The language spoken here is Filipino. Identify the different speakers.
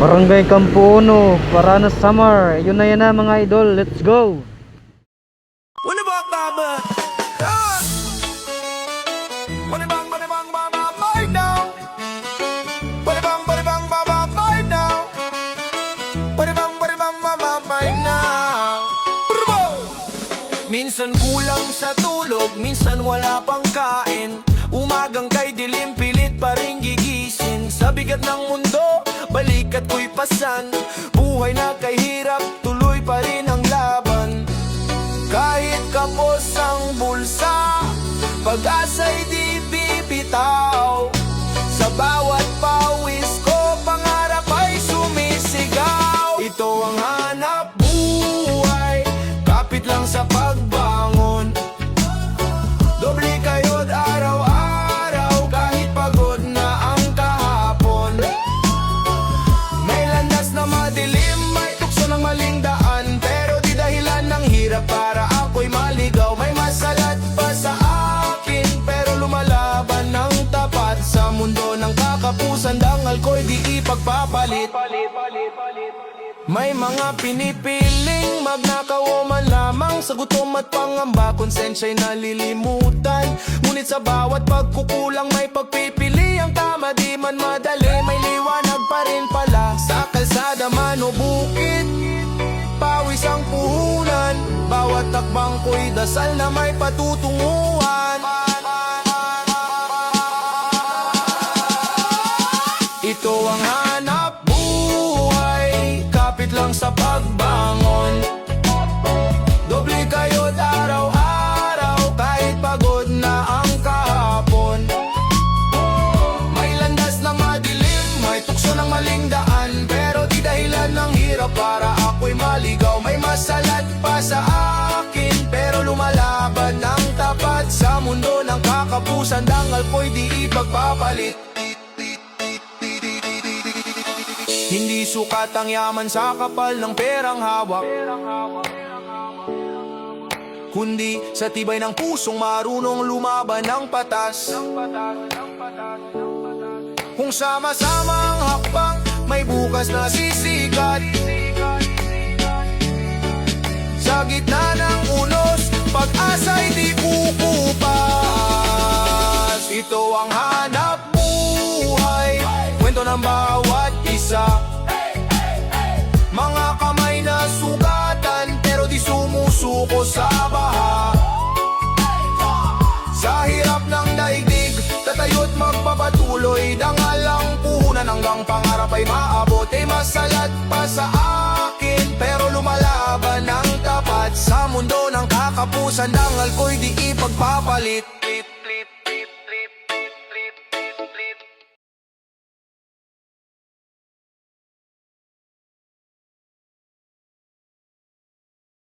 Speaker 1: Barangay Campo Uno, Parana Samar. Yun na yan na mga idol, let's go.
Speaker 2: Minsan kulang sa tulog, minsan wala pang kain. Umagang kay dilim, pilit pa rin gigising. Sa bigat ng mundo, balikat ko'y pasan. Buhay na kay hirap, tuloy pa rin ang laban. Kahit kapos ang bulsa, pag-asa'y di bibitaw. Sa bawat pawis ko, pangarap ay sumisigaw. Ito ang hanap buhay, kapit lang sa pagbangon. Doble kayo't araw-araw, kahit pagod na ang kahapon. May landas na madilim, may tukso ng maling daan, pero di dahilan ng hirap para ako'y maligaw. May masalat pa sa akin, pero lumalaban ng tapat. Sa mundo ng kakapusan, dangal ko'y di ipagpapalit. May mga pinipiling magnakaw o man lamang. Sa gutom at pangamba, konsensya'y nalilimutan. Ngunit sa bawat pagkukulang may pagpipili. Ang tama di man madali, may liwanag pa rin pala. Sa kalsada man o bukid, pawis ang puhunan. Bawat takbang ko'y dasal na may patutunguhan. Ito ang hanap buhay, kapit lang sa pagbangon. Doble kayo't araw-araw, kahit pagod na ang kahapon. May landas na madilim, may tukso ng maling daan, pero di dahilan ng hirap para ako'y maligaw. May masalat pa sa akin, pero lumalaban ng tapat. Sa mundo ng kakapusan, dangal ko'y di ipagpapalit. Hindi sukat ang yaman sa kapal ng perang hawak, kundi sa tibay ng pusong marunong lumaban ng patas. Kung sama-sama ang hakbang, may bukas na sisikat. Sa gitna ng unos, pag-asa'y di kukupas. Ito ang hanap buhay, kwento ng bawat isa. Mga kamay na sugatan, pero di sumusuko sa baha. Sa hirap ng daigdig, tatayo't magpapatuloy. Dangal ang puhunan hanggang pangarap ay maabot. Masalat pa sa akin, pero lumalaban ng tapat. Sa mundo ng kakapusan, dangal ko'y di ipagpapalit.